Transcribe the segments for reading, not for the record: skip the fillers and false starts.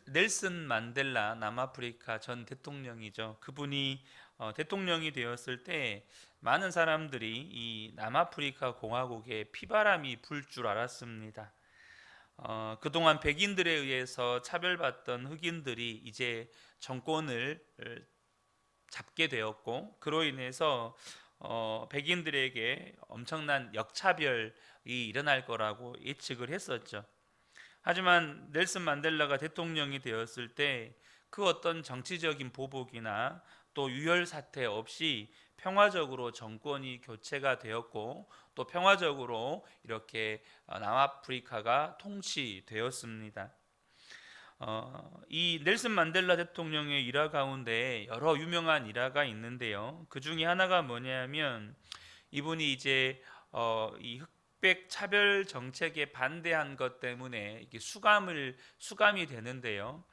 넬슨 만델라 남아프리카 전 대통령이죠. 그분이 대통령이 되었을 때 많은 사람들이 이 남아프리카 공화국에 피바람이 불 줄 알았습니다. 그동안 백인들에 의해서 차별받던 흑인들이 이제 정권을 잡게 되었고, 그로 인해서 백인들에게 엄청난 역차별이 일어날 거라고 예측을 했었죠. 하지만 넬슨 만델라가 대통령이 되었을 때 그 어떤 정치적인 보복이나 또 유혈 사태 없이 평화적으로 정권이 교체가 되었고, 또 평화적으로 이렇게 남아프리카가 통치되었습니다. 이 넬슨 만델라 대통령의 일화 가운데 여러 유명한 일화가 있는데요. 그 중에 하나가 뭐냐면, 이분이 이제 이 흑백 차별 정책에 반대한 것 때문에 이게 수감이 되는데요.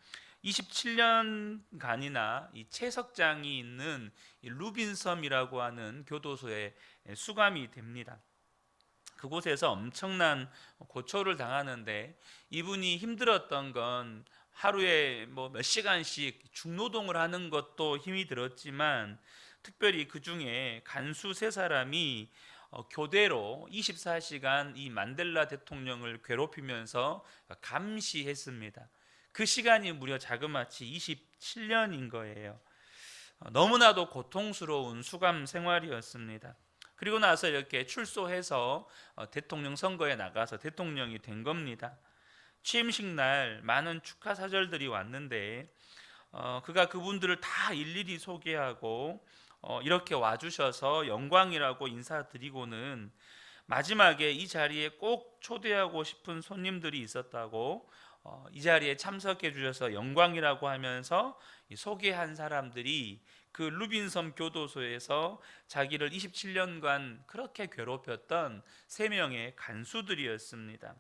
27년간이나 이 채석장이 있는 이 루빈섬이라고 하는 교도소에 수감이 됩니다. 그곳에서 엄청난 고초를 당하는데, 이분이 힘들었던 건 하루에 뭐 몇 시간씩 중노동을 하는 것도 힘이 들었지만, 특별히 그 중에 간수 세 사람이 교대로 24시간 이 만델라 대통령을 괴롭히면서 감시했습니다. 그 시간이 무려 자그마치 27년인 거예요. 너무나도 고통스러운 수감 생활이었습니다. 그리고 나서 이렇게 출소해서 대통령 선거에 나가서 대통령이 된 겁니다. 취임식 날 많은 축하 사절들이 왔는데, 그가 그분들을 다 일일이 소개하고 이렇게 와주셔서 영광이라고 인사드리고는, 마지막에 이 자리에 꼭 초대하고 싶은 손님들이 있었다고 이 자리에 참석해 주셔서 영광이라고 하면서 소개한 사람들이 그 루빈섬 교도소에서 자기를 27년간 그렇게 괴롭혔던 세 명의 간수들이었습니다.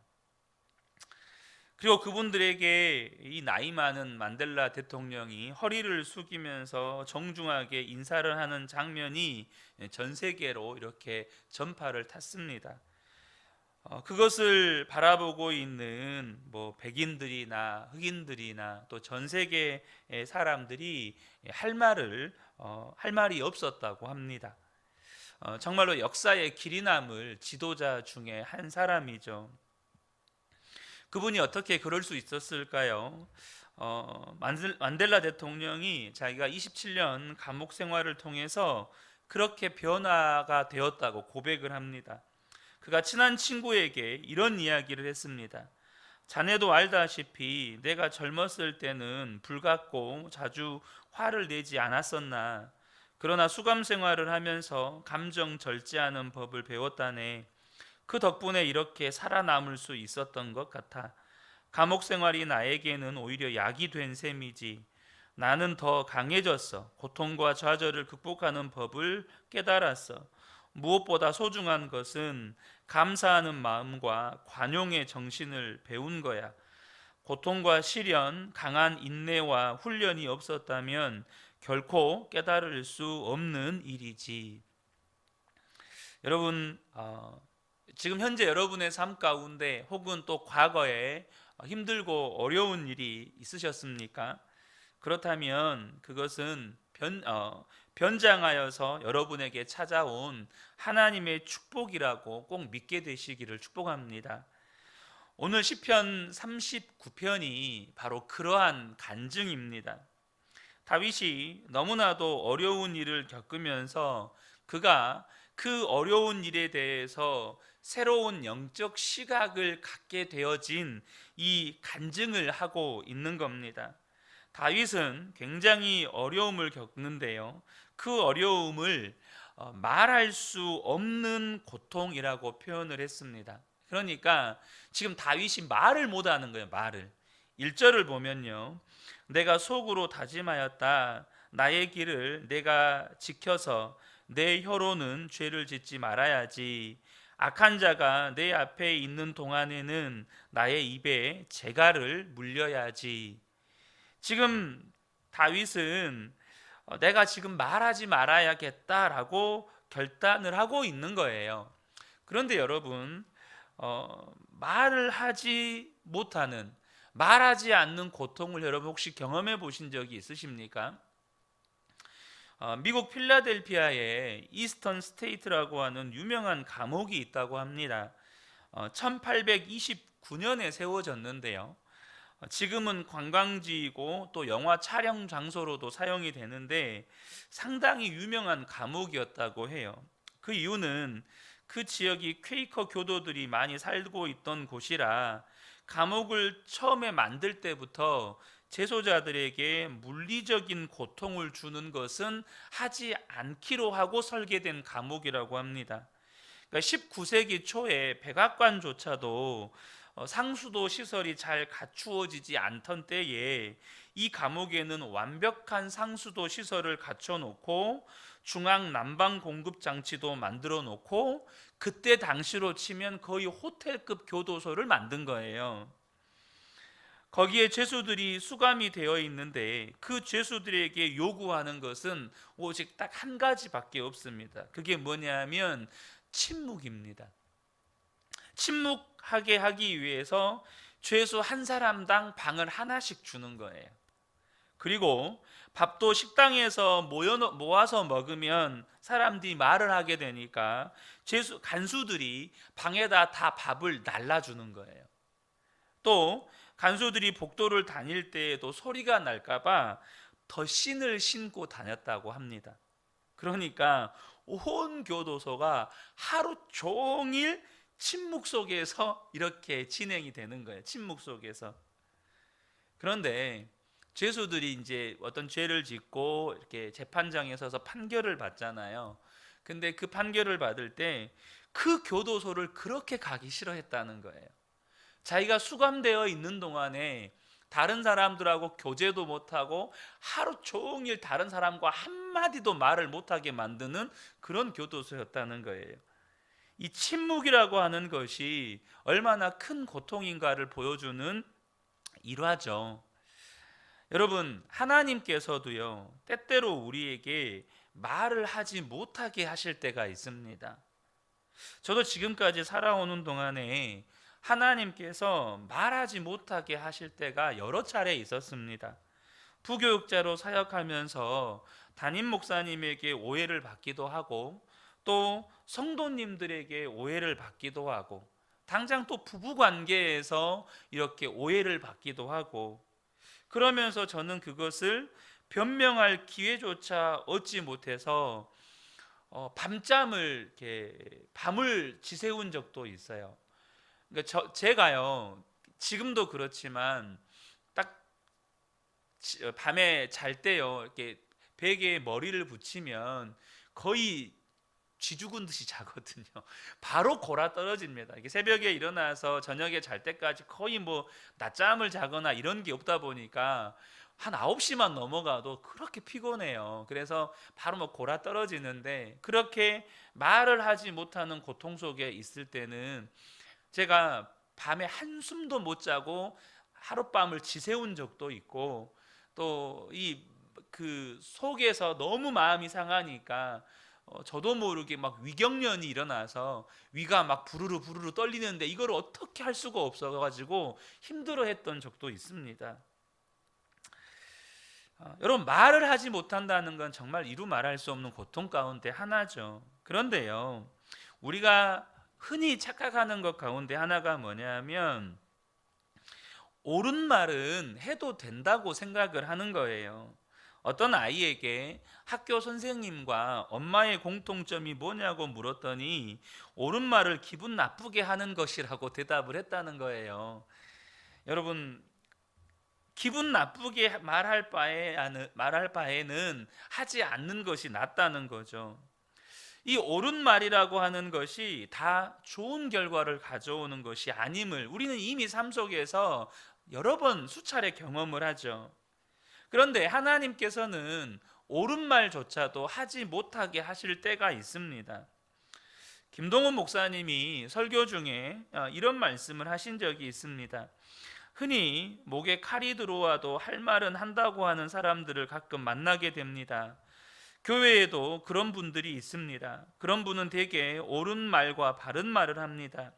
그리고 그분들에게 이 나이 많은 만델라 대통령이 허리를 숙이면서 정중하게 인사를 하는 장면이 전 세계로 이렇게 전파를 탔습니다. 그것을 바라보고 있는 뭐 백인들이나 흑인들이나 또 전 세계의 사람들이 할 말이 없었다고 합니다. 정말로 역사에 길이 남을 지도자 중에 한 사람이죠. 그분이 어떻게 그럴 수 있었을까요? 만델라 대통령이 자기가 27년 감옥 생활을 통해서 그렇게 변화가 되었다고 고백을 합니다. 그가 친한 친구에게 이런 이야기를 했습니다. 자네도 알다시피 내가 젊었을 때는 불같고 자주 화를 내지 않았었나. 그러나 수감 생활을 하면서 감정 절제하는 법을 배웠다네. 그 덕분에 이렇게 살아남을 수 있었던 것 같아. 감옥 생활이 나에게는 오히려 약이 된 셈이지. 나는 더 강해졌어. 고통과 좌절을 극복하는 법을 깨달았어. 무엇보다 소중한 것은 감사하는 마음과 관용의 정신을 배운 거야. 고통과 시련, 강한 인내와 훈련이 없었다면 결코 깨달을 수 없는 일이지. 여러분, 지금 현재 여러분의 삶 가운데 혹은 또 과거에 힘들고 어려운 일이 있으셨습니까? 그렇다면 그것은 변장하여서 여러분에게 찾아온 하나님의 축복이라고 꼭 믿게 되시기를 축복합니다. 오늘 시편 39편이 바로 그러한 간증입니다. 다윗이 너무나도 어려운 일을 겪으면서 그가 그 어려운 일에 대해서 새로운 영적 시각을 갖게 되어진 이 간증을 하고 있는 겁니다. 다윗은 굉장히 어려움을 겪는데요, 그 어려움을 말할 수 없는 고통이라고 표현을 했습니다. 그러니까 지금 다윗이 말을 못하는 거예요. 말을. 1절을 보면요, 내가 속으로 다짐하였다. 나의 길을 내가 지켜서 내 혀로는 죄를 짓지 말아야지. 악한 자가 내 앞에 있는 동안에는 나의 입에 재갈을 물려야지. 지금 다윗은 내가 지금 말하지 말아야겠다라고 결단을 하고 있는 거예요. 그런데 여러분, 말을 하지 못하는, 말하지 않는 고통을 여러분 혹시 경험해 보신 적이 있으십니까? 미국 필라델피아에 이스턴 스테이트라고 하는 유명한 감옥이 있다고 합니다. 1829년에 세워졌는데요. 지금은 관광지이고 또 영화 촬영 장소로도 사용이 되는데 상당히 유명한 감옥이었다고 해요. 그 이유는 그 지역이 퀘이커 교도들이 많이 살고 있던 곳이라 감옥을 처음에 만들 때부터 재소자들에게 물리적인 고통을 주는 것은 하지 않기로 하고 설계된 감옥이라고 합니다. 그러니까 19세기 초에 백악관조차도 상수도 시설이 잘 갖추어지지 않던 때에 이 감옥에는 완벽한 상수도 시설을 갖춰 놓고 중앙 난방 공급 장치도 만들어 놓고 그때 당시로 치면 거의 호텔급 교도소를 만든 거예요. 거기에 죄수들이 수감이 되어 있는데 그 죄수들에게 요구하는 것은 오직 딱 한 가지밖에 없습니다. 그게 뭐냐면 침묵입니다. 침묵하게 하기 위해서 죄수 한 사람당 방을 하나씩 주는 거예요. 그리고 밥도 식당에서 모아서 먹으면 사람들이 말을 하게 되니까 간수들이 방에다 다 밥을 날라주는 거예요. 또 간수들이 복도를 다닐 때에도 소리가 날까봐 덧신을 신고 다녔다고 합니다. 그러니까 온 교도소가 하루 종일 침묵 속에서 이렇게 진행이 되는 거예요. 침묵 속에서. 그런데 죄수들이 이제 어떤 죄를 짓고 이렇게 재판장에 서서 판결을 받잖아요. 근데 그 판결을 받을 때 그 교도소를 그렇게 가기 싫어했다는 거예요. 자기가 수감되어 있는 동안에 다른 사람들하고 교제도 못하고 하루 종일 다른 사람과 한마디도 말을 못하게 만드는 그런 교도소였다는 거예요. 이 침묵이라고 하는 것이 얼마나 큰 고통인가를 보여주는 일화죠. 여러분, 하나님께서도요, 때때로 우리에게 말을 하지 못하게 하실 때가 있습니다. 저도 지금까지 살아오는 동안에 하나님께서 말하지 못하게 하실 때가 여러 차례 있었습니다. 부교육자로 사역하면서 담임 목사님에게 오해를 받기도 하고 또 성도님들에게 오해를 받기도 하고 당장 또 부부 관계에서 이렇게 오해를 받기도 하고 그러면서 저는 그것을 변명할 기회조차 얻지 못해서 밤을 지새운 적도 있어요. 그러니까 제가요 지금도 그렇지만 딱 밤에 잘 때요 이렇게 베개에 머리를 붙이면 거의 쥐 죽은 듯이 자거든요. 바로 골아 떨어집니다. 이게 새벽에 일어나서 저녁에 잘 때까지 거의 뭐 낮잠을 자거나 이런 게 없다 보니까 한 9시만 넘어가도 그렇게 피곤해요. 그래서 바로 뭐 골아 떨어지는데 그렇게 말을 하지 못하는 고통 속에 있을 때는 제가 밤에 한숨도 못 자고 하룻밤을 지새운 적도 있고 또 그 속에서 너무 마음이 상하니까 저도 모르게 막 위경련이 일어나서 위가 막 부르르 부르르 떨리는데 이걸 어떻게 할 수가 없어가지고 힘들어했던 적도 있습니다. 여러분 말을 하지 못한다는 건 정말 이루 말할 수 없는 고통 가운데 하나죠. 그런데요 우리가 흔히 착각하는 것 가운데 하나가 뭐냐면 옳은 말은 해도 된다고 생각을 하는 거예요. 어떤 아이에게 학교 선생님과 엄마의 공통점이 뭐냐고 물었더니 옳은 말을 기분 나쁘게 하는 것이라고 대답을 했다는 거예요. 여러분 기분 나쁘게 말할 바에는 하지 않는 것이 낫다는 거죠. 이 옳은 말이라고 하는 것이 다 좋은 결과를 가져오는 것이 아님을 우리는 이미 삶 속에서 여러 번 수차례 경험을 하죠. 그런데 하나님께서는 옳은 말조차도 하지 못하게 하실 때가 있습니다. 김동훈 목사님이 설교 중에 이런 말씀을 하신 적이 있습니다. 흔히 목에 칼이 들어와도 할 말은 한다고 하는 사람들을 가끔 만나게 됩니다. 교회에도 그런 분들이 있습니다. 그런 분은 대개 옳은 말과 바른 말을 합니다.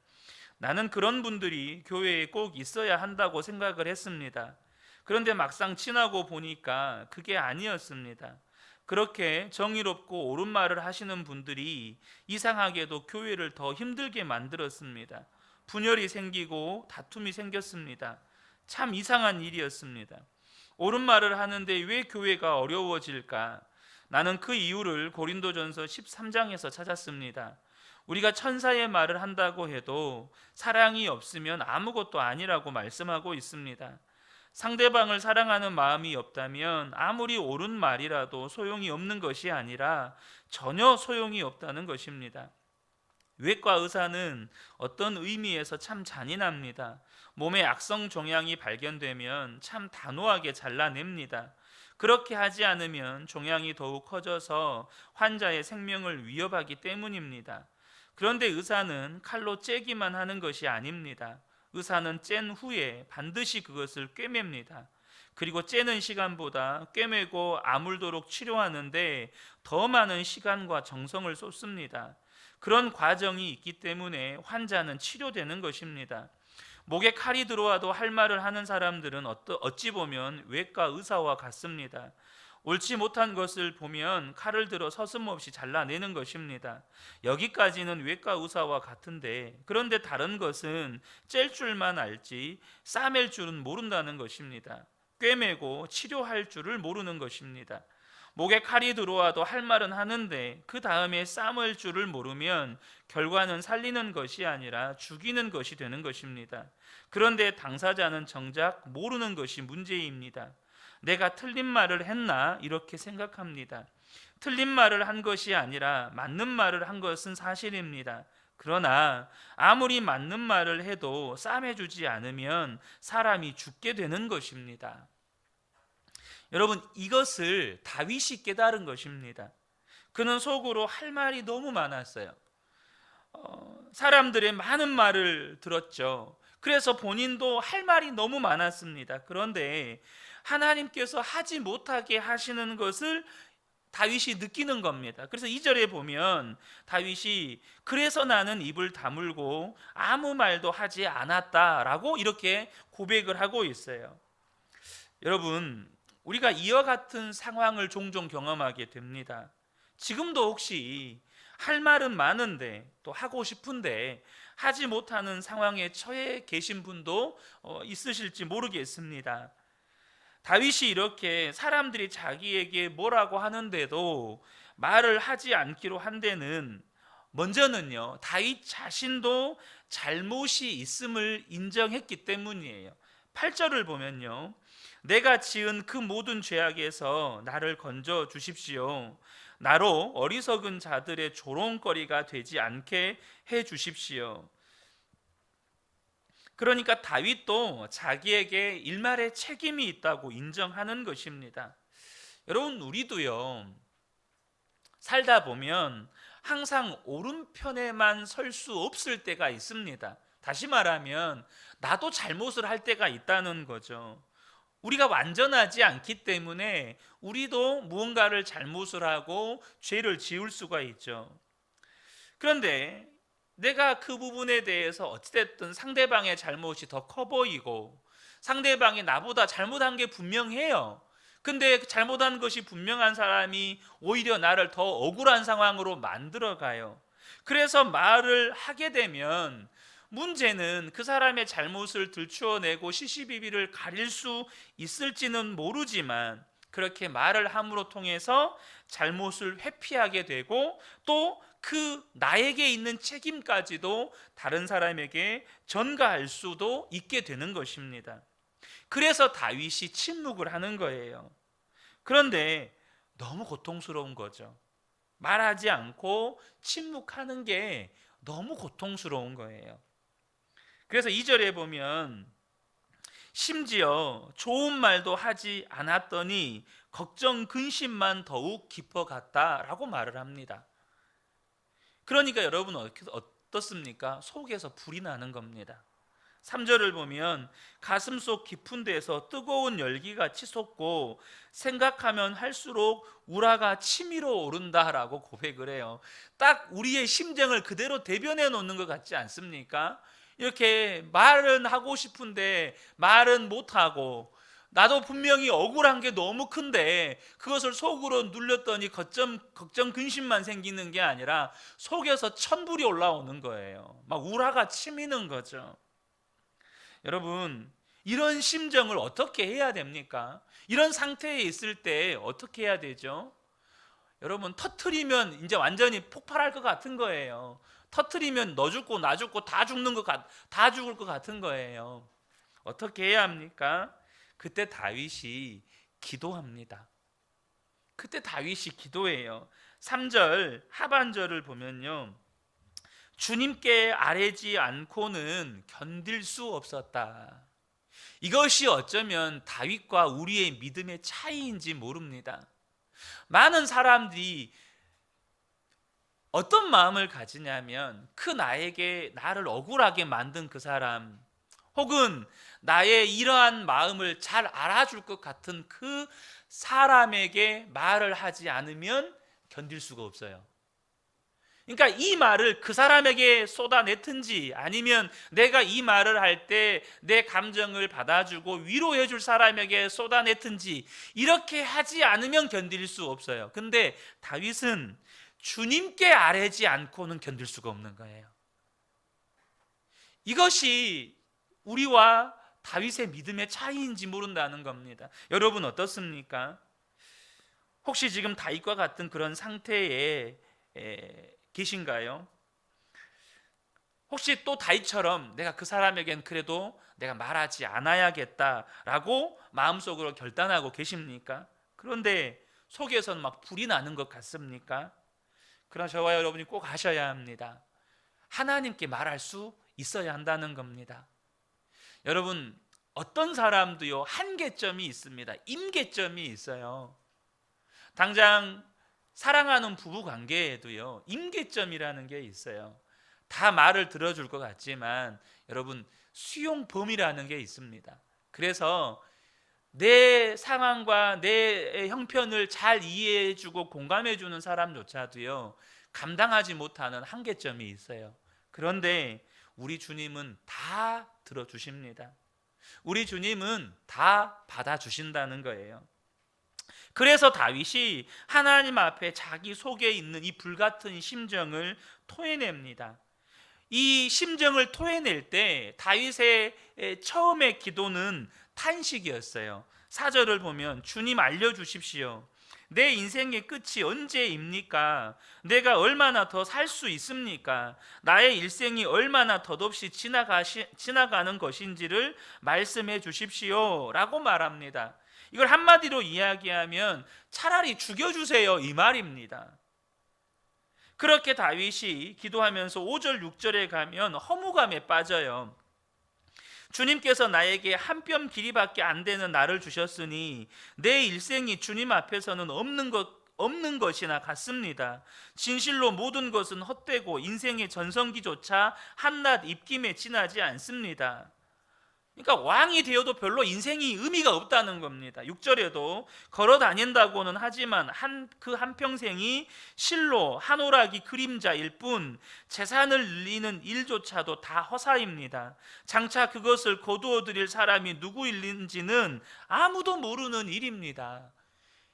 나는 그런 분들이 교회에 꼭 있어야 한다고 생각을 했습니다. 그런데 막상 지나고 보니까 그게 아니었습니다. 그렇게 정의롭고 옳은 말을 하시는 분들이 이상하게도 교회를 더 힘들게 만들었습니다. 분열이 생기고 다툼이 생겼습니다. 참 이상한 일이었습니다. 옳은 말을 하는데 왜 교회가 어려워질까? 나는 그 이유를 고린도전서 13장에서 찾았습니다. 우리가 천사의 말을 한다고 해도 사랑이 없으면 아무것도 아니라고 말씀하고 있습니다. 상대방을 사랑하는 마음이 없다면 아무리 옳은 말이라도 소용이 없는 것이 아니라 전혀 소용이 없다는 것입니다. 외과 의사는 어떤 의미에서 참 잔인합니다. 몸에 악성 종양이 발견되면 참 단호하게 잘라냅니다. 그렇게 하지 않으면 종양이 더욱 커져서 환자의 생명을 위협하기 때문입니다. 그런데 의사는 칼로 째기만 하는 것이 아닙니다. 의사는 짠 후에 반드시 그것을 꿰맵니다. 그리고 째는 시간보다 꿰매고 아물도록 치료하는데 더 많은 시간과 정성을 쏟습니다. 그런 과정이 있기 때문에 환자는 치료되는 것입니다. 목에 칼이 들어와도 할 말을 하는 사람들은 어찌 보면 외과 의사와 같습니다. 옳지 못한 것을 보면 칼을 들어 서슴없이 잘라내는 것입니다. 여기까지는 외과 의사와 같은데, 그런데 다른 것은 짤 줄만 알지 싸맬 줄은 모른다는 것입니다. 꿰매고 치료할 줄을 모르는 것입니다. 목에 칼이 들어와도 할 말은 하는데 그 다음에 싸맬 줄을 모르면 결과는 살리는 것이 아니라 죽이는 것이 되는 것입니다. 그런데 당사자는 정작 모르는 것이 문제입니다. 내가 틀린 말을 했나 이렇게 생각합니다. 틀린 말을 한 것이 아니라 맞는 말을 한 것은 사실입니다. 그러나 아무리 맞는 말을 해도 싸매주지 않으면 사람이 죽게 되는 것입니다. 여러분, 이것을 다윗이 깨달은 것입니다. 그는 속으로 할 말이 너무 많았어요. 사람들의 많은 말을 들었죠. 그래서 본인도 할 말이 너무 많았습니다. 그런데 하나님께서 하지 못하게 하시는 것을 다윗이 느끼는 겁니다. 그래서 2절에 보면 다윗이 그래서 나는 입을 다물고 아무 말도 하지 않았다라고 이렇게 고백을 하고 있어요. 여러분, 우리가 이와 같은 상황을 종종 경험하게 됩니다. 지금도 혹시 할 말은 많은데 또 하고 싶은데 하지 못하는 상황에 처해 계신 분도 있으실지 모르겠습니다. 다윗이 이렇게 사람들이 자기에게 뭐라고 하는데도 말을 하지 않기로 한 데는 먼저는요, 다윗 자신도 잘못이 있음을 인정했기 때문이에요. 8절을 보면요, 내가 지은 그 모든 죄악에서 나를 건져 주십시오. 나로 어리석은 자들의 조롱거리가 되지 않게 해 주십시오. 그러니까 다윗도 자기에게 일말의 책임이 있다고 인정하는 것입니다. 여러분, 우리도요, 살다 보면 항상 오른편에만 설 수 없을 때가 있습니다. 다시 말하면 나도 잘못을 할 때가 있다는 거죠. 우리가 완전하지 않기 때문에 우리도 무언가를 잘못을 하고 죄를 지을 수가 있죠. 그런데 내가 그 부분에 대해서 어찌됐든 상대방의 잘못이 더 커 보이고 상대방이 나보다 잘못한 게 분명해요. 근데 잘못한 것이 분명한 사람이 오히려 나를 더 억울한 상황으로 만들어가요. 그래서 말을 하게 되면 문제는 그 사람의 잘못을 들추어내고 시시비비를 가릴 수 있을지는 모르지만 그렇게 말을 함으로 통해서 잘못을 회피하게 되고 또 그 나에게 있는 책임까지도 다른 사람에게 전가할 수도 있게 되는 것입니다. 그래서 다윗이 침묵을 하는 거예요. 그런데 너무 고통스러운 거죠. 말하지 않고 침묵하는 게 너무 고통스러운 거예요. 그래서 2절에 보면 심지어 좋은 말도 하지 않았더니 걱정 근심만 더욱 깊어갔다라고 말을 합니다. 그러니까 여러분 어떻습니까? 속에서 불이 나는 겁니다. 3절을 보면 가슴속 깊은 데서 뜨거운 열기가 치솟고 생각하면 할수록 우라가 치밀어 오른다라고 고백을 해요. 딱 우리의 심정을 그대로 대변해 놓는 것 같지 않습니까? 이렇게 말은 하고 싶은데 말은 못하고, 나도 분명히 억울한 게 너무 큰데 그것을 속으로 눌렸더니 걱정 근심만 생기는 게 아니라 속에서 천불이 올라오는 거예요. 막 우라가 치미는 거죠. 여러분, 이런 심정을 어떻게 해야 됩니까? 이런 상태에 있을 때 어떻게 해야 되죠? 여러분, 터트리면 이제 완전히 폭발할 것 같은 거예요. 터트리면 너 죽고 나 죽고 다 죽을 것 같은 거예요. 어떻게 해야 합니까? 그때 다윗이 기도합니다. 그때 다윗이 기도해요. 3절 하반절을 보면요, 주님께 아뢰지 않고는 견딜 수 없었다. 이것이 어쩌면 다윗과 우리의 믿음의 차이인지 모릅니다. 많은 사람들이 어떤 마음을 가지냐면, 나를 억울하게 만든 그 사람, 혹은 나의 이러한 마음을 잘 알아줄 것 같은 그 사람에게 말을 하지 않으면 견딜 수가 없어요. 그러니까 이 말을 그 사람에게 쏟아냈든지, 아니면 내가 이 말을 할 때 내 감정을 받아주고 위로해 줄 사람에게 쏟아냈든지, 이렇게 하지 않으면 견딜 수 없어요. 근데 다윗은 주님께 아뢰지 않고는 견딜 수가 없는 거예요. 이것이 우리와 다윗의 믿음의 차이인지 모른다는 겁니다. 여러분 어떻습니까? 혹시 지금 다윗과 같은 그런 상태에 계신가요? 혹시 또 다윗처럼 내가 그 사람에겐 그래도 내가 말하지 않아야겠다라고 마음속으로 결단하고 계십니까? 그런데 속에서는 막 불이 나는 것 같습니까? 그러나 저와 여러분이 꼭 아셔야 합니다. 하나님께 말할 수 있어야 한다는 겁니다. 여러분, 어떤 사람도요, 한계점이 있습니다. 임계점이 있어요. 당장 사랑하는 부부 관계에도요, 임계점이라는 게 있어요. 다 말을 들어줄 것 같지만 여러분, 수용 범위라는 게 있습니다. 그래서 내 상황과 내 형편을 잘 이해해주고 공감해주는 사람조차도요, 감당하지 못하는 한계점이 있어요. 그런데 우리 주님은 다 들어주십니다. 우리 주님은 다 받아주신다는 거예요. 그래서 다윗이 하나님 앞에 자기 속에 있는 이 불같은 심정을 토해냅니다. 이 심정을 토해낼 때 다윗의 처음의 기도는 탄식이었어요. 4절을 보면, 주님 알려주십시오. 내 인생의 끝이 언제입니까? 내가 얼마나 더 살 수 있습니까? 나의 일생이 얼마나 덧없이 지나가는 것인지를 말씀해 주십시오 라고 말합니다. 이걸 한마디로 이야기하면 차라리 죽여주세요, 이 말입니다. 그렇게 다윗이 기도하면서 5절 6절에 가면 허무감에 빠져요. 주님께서 나에게 한 뼘 길이밖에 안 되는 나를 주셨으니 내 일생이 주님 앞에서는 없는 것이나 같습니다. 진실로 모든 것은 헛되고 인생의 전성기조차 한낱 입김에 지나지 않습니다. 그러니까 왕이 되어도 별로 인생이 의미가 없다는 겁니다. 6절에도 걸어 다닌다고는 하지만 그 한평생이 실로 한오라기 그림자일 뿐 재산을 늘리는 일조차도 다 허사입니다. 장차 그것을 거두어 드릴 사람이 누구일는지는 아무도 모르는 일입니다.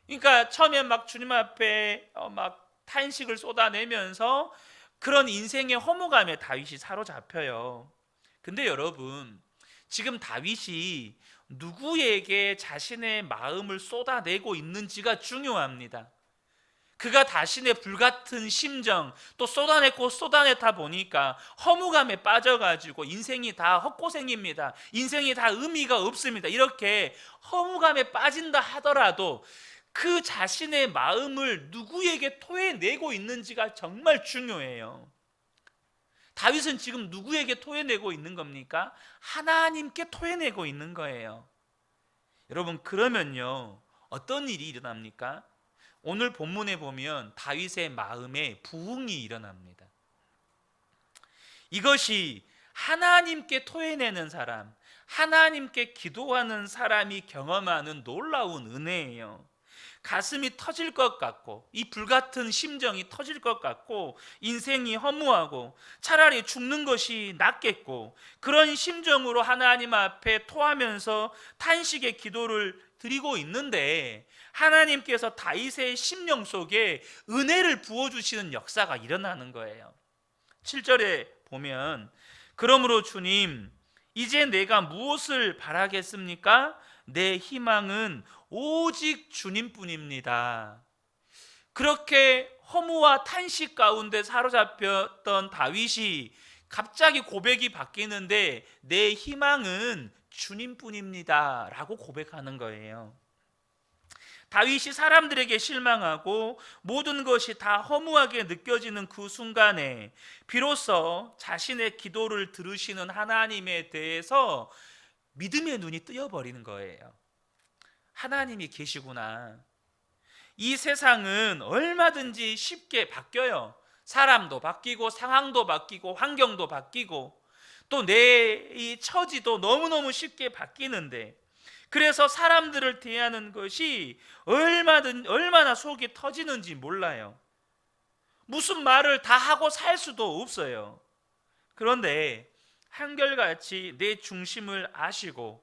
그러니까 처음에 막 주님 앞에 막 탄식을 쏟아내면서 그런 인생의 허무감에 다윗이 사로잡혀요. 근데 여러분, 지금 다윗이 누구에게 자신의 마음을 쏟아내고 있는지가 중요합니다. 그가 자신의 불같은 심정 또 쏟아냈다 보니까 허무감에 빠져가지고 인생이 다 헛고생입니다. 인생이 다 의미가 없습니다. 이렇게 허무감에 빠진다 하더라도 그 자신의 마음을 누구에게 토해내고 있는지가 정말 중요해요. 다윗은 지금 누구에게 토해내고 있는 겁니까? 하나님께 토해내고 있는 거예요. 여러분, 그러면요, 어떤 일이 일어납니까? 오늘 본문에 보면 다윗의 마음에 부흥이 일어납니다. 이것이 하나님께 토해내는 사람, 하나님께 기도하는 사람이 경험하는 놀라운 은혜예요. 가슴이 터질 것 같고, 이 불같은 심정이 터질 것 같고, 인생이 허무하고 차라리 죽는 것이 낫겠고, 그런 심정으로 하나님 앞에 토하면서 탄식의 기도를 드리고 있는데, 하나님께서 다윗의 심령 속에 은혜를 부어주시는 역사가 일어나는 거예요. 7절에 보면, 그러므로 주님, 이제 내가 무엇을 바라겠습니까? 내 희망은 오직 주님뿐입니다. 그렇게 허무와 탄식 가운데 사로잡혔던 다윗이 갑자기 고백이 바뀌는데, 내 희망은 주님뿐입니다 라고 고백하는 거예요. 다윗이 사람들에게 실망하고 모든 것이 다 허무하게 느껴지는 그 순간에 비로소 자신의 기도를 들으시는 하나님에 대해서 믿음의 눈이 뜨여버리는 거예요. 하나님이 계시구나. 이 세상은 얼마든지 쉽게 바뀌어요. 사람도 바뀌고 상황도 바뀌고 환경도 바뀌고 또 내 이 처지도 너무너무 쉽게 바뀌는데, 그래서 사람들을 대하는 것이 얼마나 속이 터지는지 몰라요. 무슨 말을 다 하고 살 수도 없어요. 그런데 한결같이 내 중심을 아시고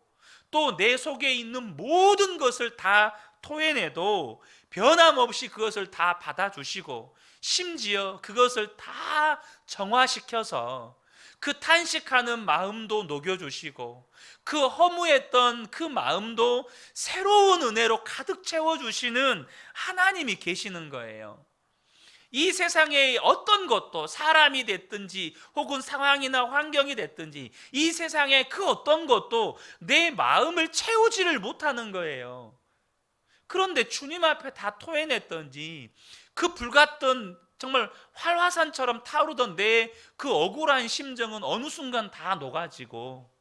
또 내 속에 있는 모든 것을 다 토해내도 변함없이 그것을 다 받아주시고, 심지어 그것을 다 정화시켜서 그 탄식하는 마음도 녹여주시고, 그 허무했던 그 마음도 새로운 은혜로 가득 채워주시는 하나님이 계시는 거예요. 이 세상의 어떤 것도, 사람이 됐든지 혹은 상황이나 환경이 됐든지, 이 세상의 그 어떤 것도 내 마음을 채우지를 못하는 거예요. 그런데 주님 앞에 다 토해냈던지, 그 불같던 정말 활화산처럼 타오르던 내 그 억울한 심정은 어느 순간 다 녹아지고,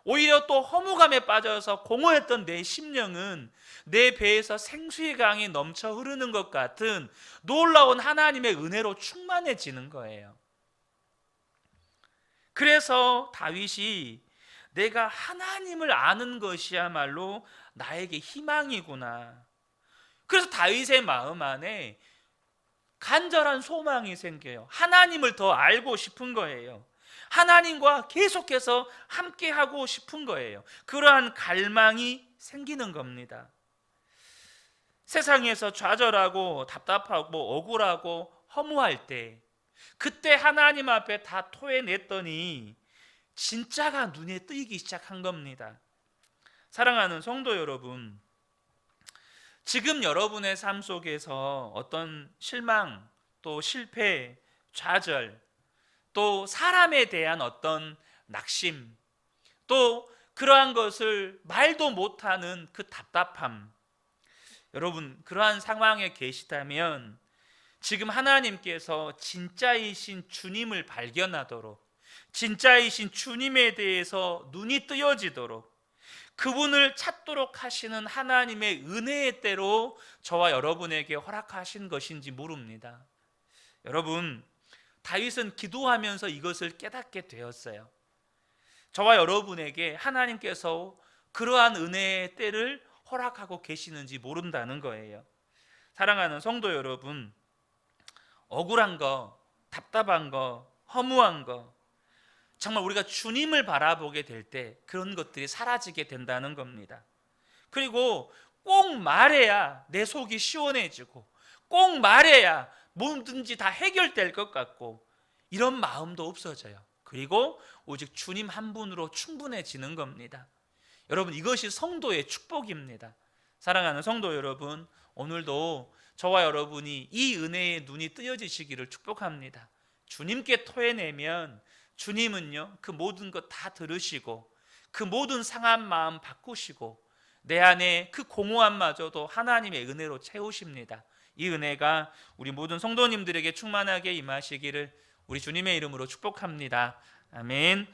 오히려 또 허무감에 빠져서 공허했던 내 심령은 내 배에서 생수의 강이 넘쳐 흐르는 것 같은 놀라운 하나님의 은혜로 충만해지는 거예요. 그래서 다윗이 내가 하나님을 아는 것이야말로 나에게 희망이구나. 그래서 다윗의 마음 안에 간절한 소망이 생겨요. 하나님을 더 알고 싶은 거예요. 하나님과 계속해서 함께하고 싶은 거예요. 그러한 갈망이 생기는 겁니다. 세상에서 좌절하고 답답하고 억울하고 허무할 때, 그때 하나님 앞에 다 토해냈더니 진짜가 눈에 띄기 시작한 겁니다. 사랑하는 성도 여러분, 지금 여러분의 삶 속에서 어떤 실망, 또 실패, 좌절, 또 사람에 대한 어떤 낙심, 또 그러한 것을 말도 못하는 그 답답함, 여러분 그러한 상황에 계시다면 지금 하나님께서 진짜이신 주님을 발견하도록, 진짜이신 주님에 대해서 눈이 뜨여지도록, 그분을 찾도록 하시는 하나님의 은혜의 때로 저와 여러분에게 허락하신 것인지 모릅니다. 여러분, 다윗은 기도하면서 이것을 깨닫게 되었어요. 저와 여러분에게 하나님께서 그러한 은혜의 때를 허락하고 계시는지 모른다는 거예요. 사랑하는 성도 여러분, 억울한 거, 답답한 거, 허무한 거, 정말 우리가 주님을 바라보게 될 때 그런 것들이 사라지게 된다는 겁니다. 그리고 꼭 말해야 내 속이 시원해지고, 꼭 말해야 뭐든지 다 해결될 것 같고, 이런 마음도 없어져요. 그리고 오직 주님 한 분으로 충분해지는 겁니다. 여러분, 이것이 성도의 축복입니다. 사랑하는 성도 여러분, 오늘도 저와 여러분이 이 은혜의 눈이 뜨여지시기를 축복합니다. 주님께 토해내면 주님은요, 그 모든 것 다 들으시고 그 모든 상한 마음 바꾸시고 내 안에 그 공허함마저도 하나님의 은혜로 채우십니다. 이 은혜가 우리 모든 성도님들에게 충만하게 임하시기를 우리 주님의 이름으로 축복합니다. 아멘.